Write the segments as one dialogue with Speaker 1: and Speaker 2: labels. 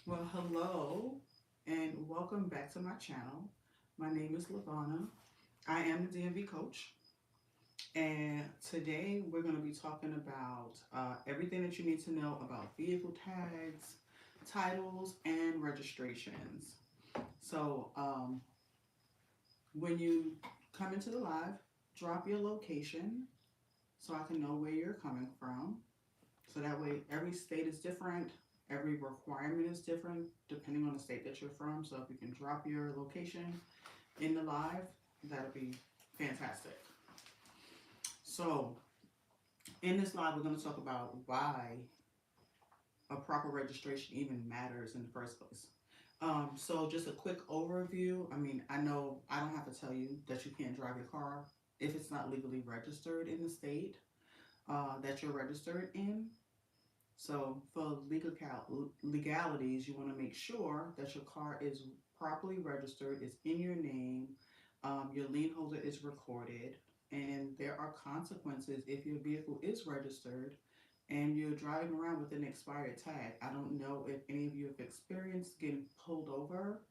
Speaker 1: Well, hello and welcome back to my channel. My name is Lavana. I am the DMV coach, and today we're going to be talking about everything that you need to know about vehicle tags, titles, and registrations. So, when you come into the live, drop your location so I can know where you're coming from. So that way, every state is different, every requirement is different depending on the state that you're from. So if you can drop your location in the live, that'll be fantastic. So in this live, we're going to talk about why a proper registration even matters in the first place. So just a quick overview. I mean, I know I don't have to tell you that you can't drive your car if it's not legally registered in the state that you're registered in. So for legalities, you want to make sure that your car is properly registered, is in your name, your lien holder is recorded, and there are consequences if your vehicle is registered and you're driving around with an expired tag. I don't know if any of you have experienced getting pulled over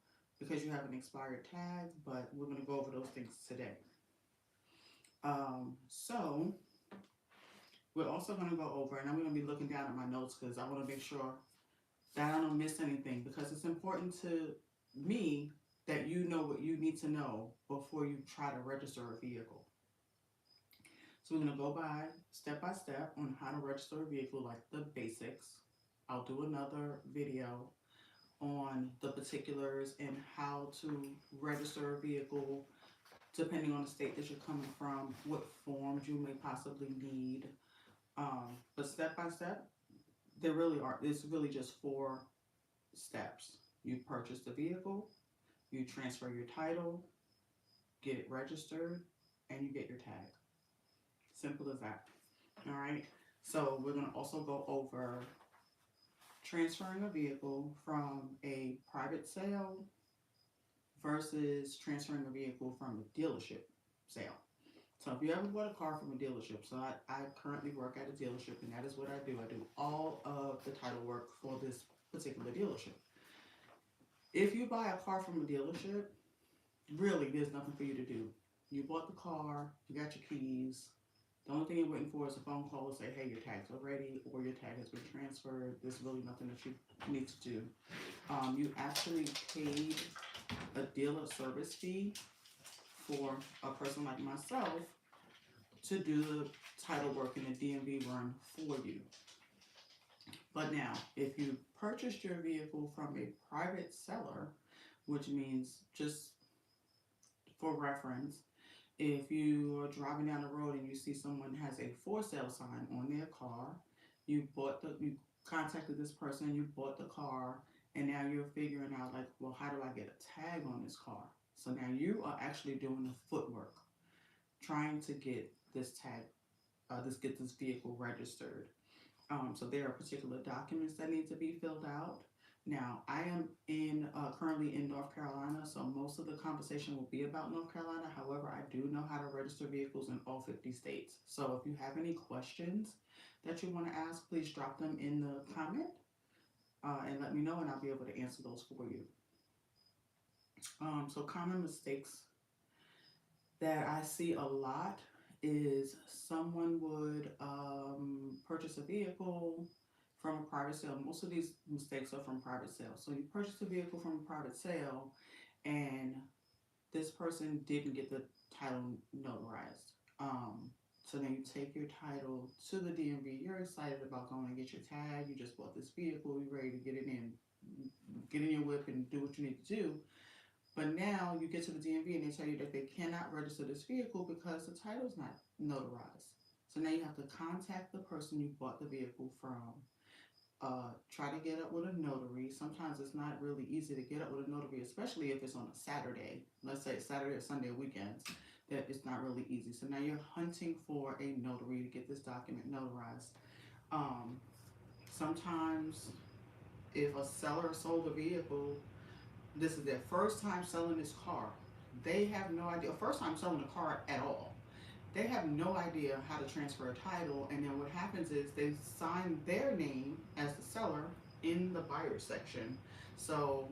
Speaker 1: because you have an expired tag, but we're going to go over those things today. So we're also going to go over, and I'm going to be looking down at my notes because I want to make sure that I don't miss anything, because it's important to me that you know what you need to know before you try to register a vehicle. So we're going to go by step on how to register a vehicle, like the basics. I'll do another video on the particulars and how to register a vehicle depending on the state that you're coming from, what forms you may possibly need. But step by step, there really are. It's really just 4 steps. You purchase the vehicle, you transfer your title, get it registered, and you get your tag. Simple as that. All right. So we're going to also go over transferring a vehicle from a private sale versus transferring a vehicle from a dealership sale. So if you ever bought a car from a dealership, so I currently work at a dealership, and that is what I do. I do all of the title work for this particular dealership. If you buy a car from a dealership, really there's nothing for you to do. You bought the car, you got your keys. The only thing you're waiting for is a phone call to say, hey, your tags are ready or your tag has been transferred. There's really nothing that you need to do. You actually paid a dealer service fee for a person like myself to do the title work in the DMV run for you. But now, if you purchased your vehicle from a private seller, which means, just for reference, if you are driving down the road and you see someone has a for sale sign on their car, you contacted this person, you bought the car, and now you're figuring out, like, well, how do I get a tag on this car? So now you are actually doing the footwork, trying to get this tag, get this vehicle registered. So there are particular documents that need to be filled out. Now, I am currently in North Carolina, so most of the conversation will be about North Carolina. However, I do know how to register vehicles in all 50 states. So if you have any questions that you want to ask, please drop them in the comment and let me know, and I'll be able to answer those for you. So common mistakes that I see a lot is someone would purchase a vehicle from a private sale. Most of these mistakes are from private sales. So you purchase a vehicle from a private sale and this person didn't get the title notarized. So then you take your title to the DMV. You're excited about going and get your tag. You just bought this vehicle. You're ready to get in your whip and do what you need to do. But now you get to the DMV and they tell you that they cannot register this vehicle because the title is not notarized. So now you have to contact the person you bought the vehicle from, try to get up with a notary. Sometimes it's not really easy to get up with a notary, especially if it's on a Saturday. Let's say it's Saturday or Sunday or weekends, that it's not really easy. So now you're hunting for a notary to get this document notarized. Sometimes if a seller sold a vehicle, this is their first time selling this car. They have no idea, first time selling a car at all. They have no idea how to transfer a title, and then what happens is they sign their name as the seller in the buyer section. So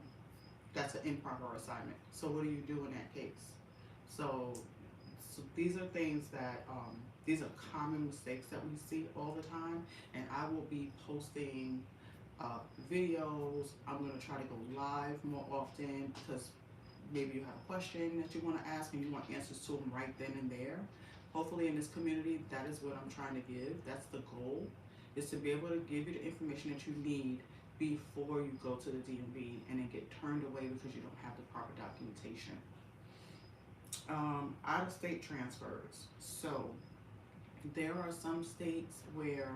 Speaker 1: that's an in-progress assignment. So what do you do in that case? So these are things that, these are common mistakes that we see all the time, and I will be posting videos. I'm going to try to go live more often because maybe you have a question that you want to ask and you want answers to them right then and there. Hopefully in this community, that is what I'm trying to give. That's the goal, is to be able to give you the information that you need before you go to the DMV and then get turned away because you don't have the proper documentation. Out-of-state transfers. So there are some states where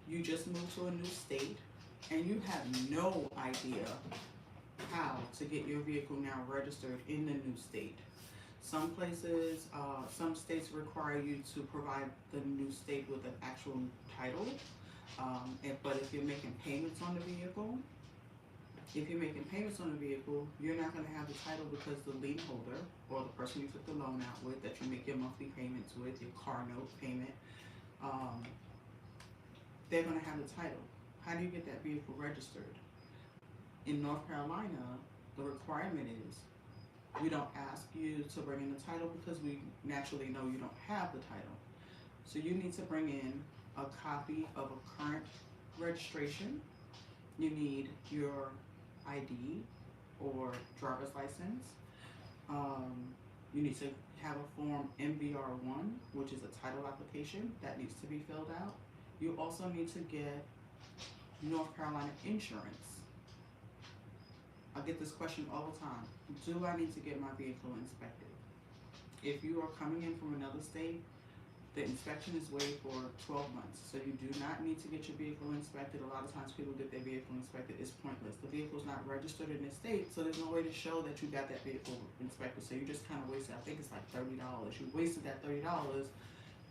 Speaker 1: you just moved to a new state and you have no idea how to get your vehicle now registered in the new state. Some places, some states require you to provide the new state with an actual title. But if you're making payments on the vehicle, you're not going to have the title because the lien holder or the person you took the loan out with, that you make your monthly payments with, your car note payment, they're going to have the title. How do you get that vehicle registered? In North Carolina, the requirement is we don't ask you to bring in the title because we naturally know you don't have the title. So you need to bring in a copy of a current registration. You need your ID or driver's license. You need to have a form MVR1, which is a title application that needs to be filled out. You also need to get North Carolina insurance. I get this question all the time. Do I need to get my vehicle inspected? If you are coming in from another state, the inspection is waived for 12 months. So you do not need to get your vehicle inspected. A lot of times people get their vehicle inspected. It's pointless. The vehicle is not registered in this state, so there's no way to show that you got that vehicle inspected. So you just kind of wasted, I think it's like $30. You wasted that $30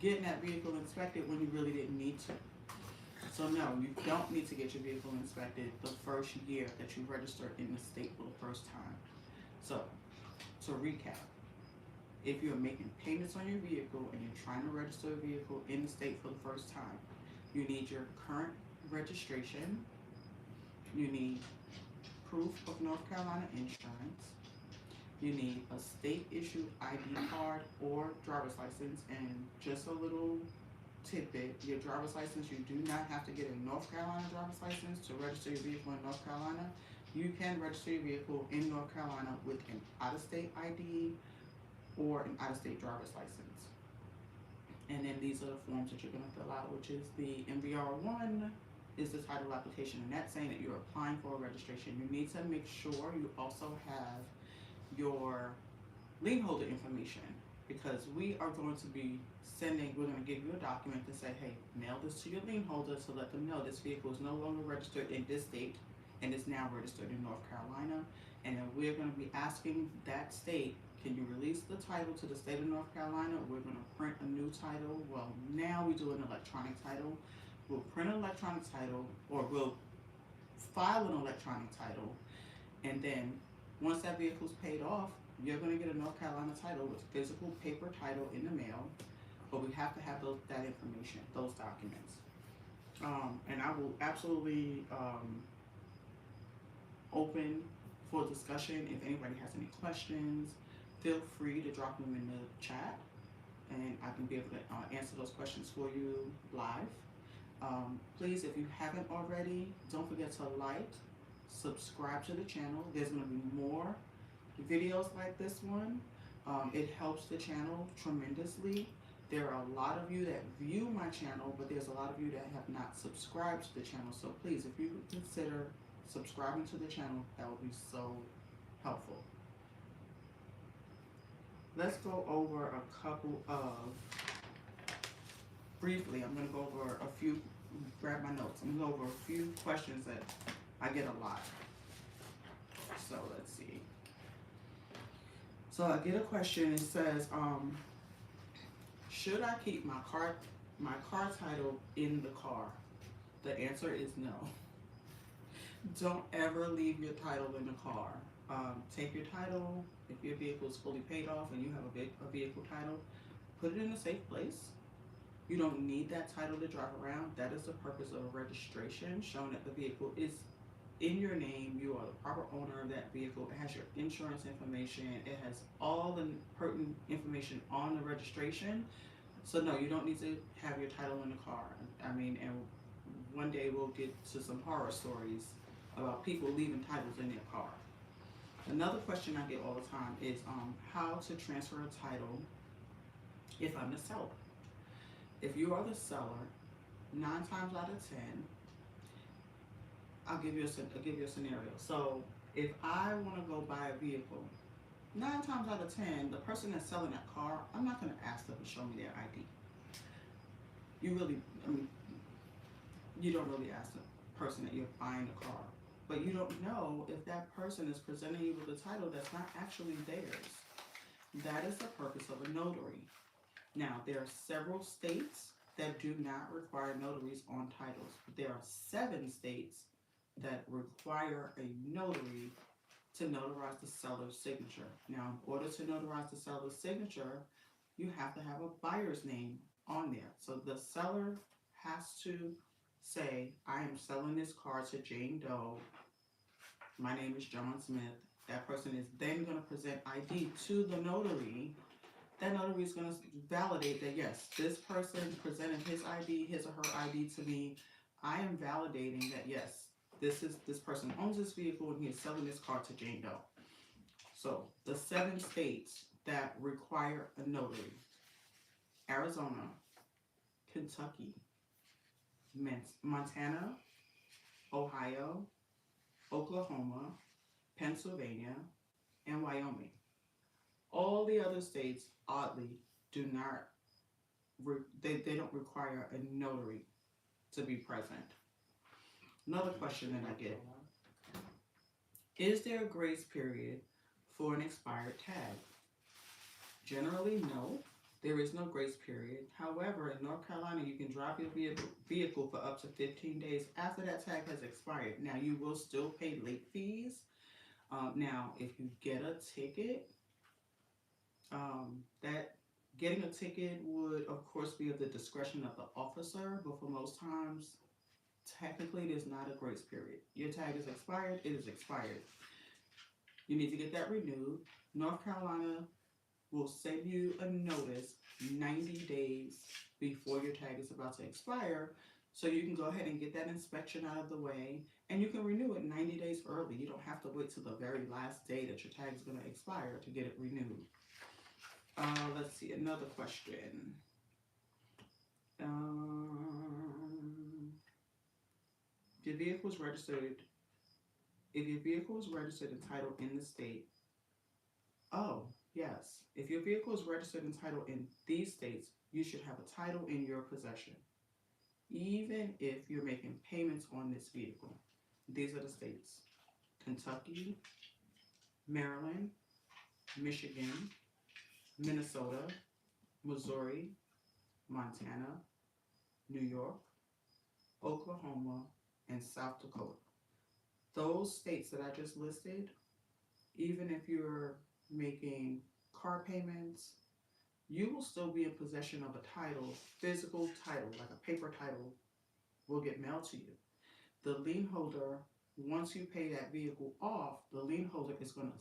Speaker 1: getting that vehicle inspected when you really didn't need to. So no, you don't need to get your vehicle inspected the first year that you register in the state for the first time. So, to recap, if you're making payments on your vehicle and you're trying to register a vehicle in the state for the first time, you need your current registration, you need proof of North Carolina insurance, you need a state issued ID card or driver's license, and just a little tidbit, your driver's license, you do not have to get a North Carolina driver's license to register your vehicle in North Carolina. You can register your vehicle in North Carolina with an out-of-state ID or an out-of-state driver's license. And then these are the forms that you're going to fill out, which is the MVR1 is the title application, and that's saying that you're applying for a registration. You need to make sure you also have your lien holder information, because we are going to be we're going to give you a document to say, hey, mail this to your lien holder to let them know this vehicle is no longer registered in this state and is now registered in North Carolina. And then we're going to be asking that state, can you release the title to the state of North Carolina? We're going to print a new title. Well, now we do an electronic title. We'll print an electronic title, or we'll file an electronic title. And then once that vehicle is paid off, you're going to get a North Carolina title with physical paper title in the mail. But we have to have that information, those documents. And I will absolutely open for discussion. If anybody has any questions, feel free to drop them in the chat, and I can be able to answer those questions for you live. Please, if you haven't already, don't forget to like, subscribe to the channel. There's going to be more videos like this one. It helps the channel tremendously. There are a lot of you that view my channel, but there's a lot of you that have not subscribed to the channel. So please, if you could consider subscribing to the channel, that would be so helpful. Let's go over a couple of, briefly, I'm going to go over a few, grab my notes. I'm going to go over a few questions that I get a lot. So let's see. So I get a question, it says, should I keep my car title in the car? The answer is no. Don't ever leave your title in the car. Take your title, if your vehicle is fully paid off and you have a vehicle title, put it in a safe place. You don't need that title to drive around. That is the purpose of a registration, showing that the vehicle is in your name. You are the proper owner of that vehicle. It has your insurance information. It has all the pertinent information on the registration. So no, you don't need to have your title in the car. I mean, and one day we'll get to some horror stories about people leaving titles in their car. Another question I get all the time is how to transfer a title if I'm the seller. If you are the seller, 9 times out of 10, I'll give you a scenario. So if I want to go buy a vehicle, 9 times out of 10, the person that's selling that car, I'm not going to ask them to show me their ID. You really, I mean, you don't really ask the person that you're buying the car, but you don't know if that person is presenting you with a title that's not actually theirs. That is the purpose of a notary. Now, there are several states that do not require notaries on titles, but there are 7 states that require a notary to notarize the seller's signature. Now, in order to notarize the seller's signature, you have to have a buyer's name on there. So the seller has to say, I am selling this car to Jane Doe. My name is John Smith. That person is then going to present ID to the notary. That notary is going to validate that, yes, this person presented his ID, his or her ID to me. I am validating that, yes, this person owns this vehicle and he is selling this car to Jane Doe. So the 7 states that require a notary: Arizona, Kentucky, Montana, Ohio, Oklahoma, Pennsylvania, and Wyoming. All the other states, oddly, do not, they don't require a notary to be present. Another question that I get: is there a grace period for an expired tag? Generally, no. There is no grace period. However, in North Carolina, you can drive your vehicle for up to 15 days after that tag has expired. Now, you will still pay late fees. Now, if you get a ticket, that getting a ticket would, of course, be at the discretion of the officer, but for most times, technically, there's not a grace period. Your tag is expired, it is expired. You need to get that renewed. North Carolina will send you a notice 90 days before your tag is about to expire, so you can go ahead and get that inspection out of the way, and you can renew it 90 days early. You don't have to wait till the very last day that your tag is going to expire to get it renewed. Let's see, another question. If your vehicle is registered and titled in the state, oh, yes. If your vehicle is registered and titled in these states, you should have a title in your possession, even if you're making payments on this vehicle. These are the states: Kentucky, Maryland, Michigan, Minnesota, Missouri, Montana, New York, Oklahoma, and South Dakota. Those states that I just listed, even if you're making car payments, you will still be in possession of a title, physical title, like a paper title, will get mailed to you. The lien holder, once you pay that vehicle off, the lien holder is going to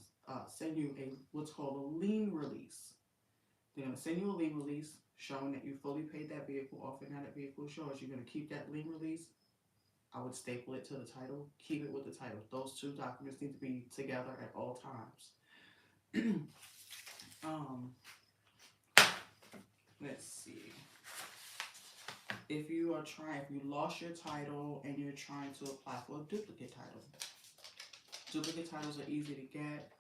Speaker 1: send you what's called a lien release. They're going to send you a lien release showing that you fully paid that vehicle off, and now that vehicle shows you're going to keep that lien release. I would staple it to the title, keep it with the title. Those 2 documents need to be together at all times. Let's see. If you lost your title and you're trying to apply for a duplicate title, duplicate titles are easy to get.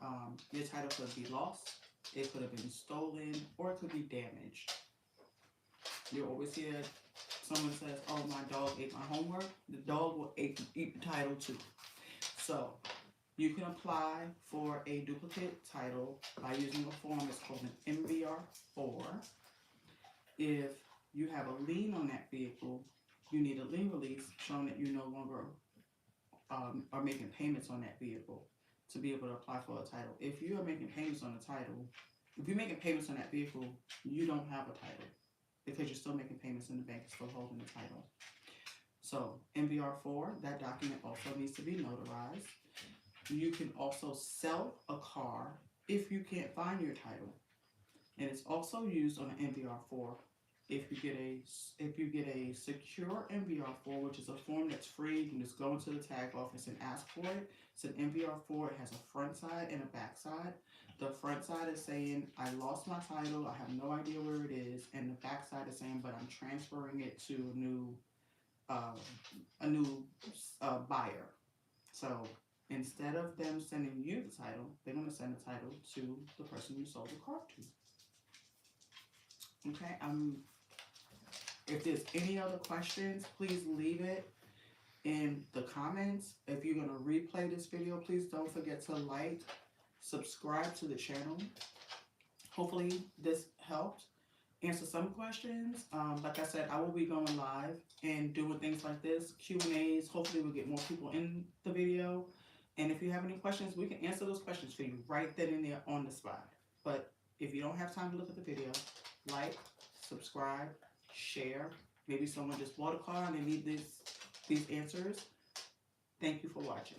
Speaker 1: Your title could be lost, it could have been stolen, or it could be damaged. You always hear someone says, oh, my dog ate my homework. The dog will eat the title too. So you can apply for a duplicate title by using a form. It's called an MVR4. If you have a lien on that vehicle, you need a lien release showing that you no longer are making payments on that vehicle to be able to apply for a title. If you are making payments on the title, if you're making payments on that vehicle, you don't have a title. because you're still making payments in the bank, still holding the title. So MVR4, that document also needs to be notarized. You can also sell a car if you can't find your title, and it's also used on an MVR4 if you get a secure MVR4, which is a form that's free. You can just go into the tag office and ask for it. It's an MVR4. It has a front side and a back side. The front side is saying, I lost my title, I have no idea where it is, and the back side is saying, but I'm transferring it to a new buyer. So instead of them sending you the title, they're going to send the title to the person you sold the car to. Okay. If there's any other questions, please leave it in the comments. If you're going to replay this video, please don't forget to like, subscribe to the channel. Hopefully this helped answer some questions. Like I said, I will be going live and doing things like this, Q&As. Hopefully we'll get more people in the video. And if you have any questions, we can answer those questions for you right then and there on the spot. But if you don't have time to look at the video, like, subscribe, share. Maybe someone just bought a car and they need these answers. Thank you for watching.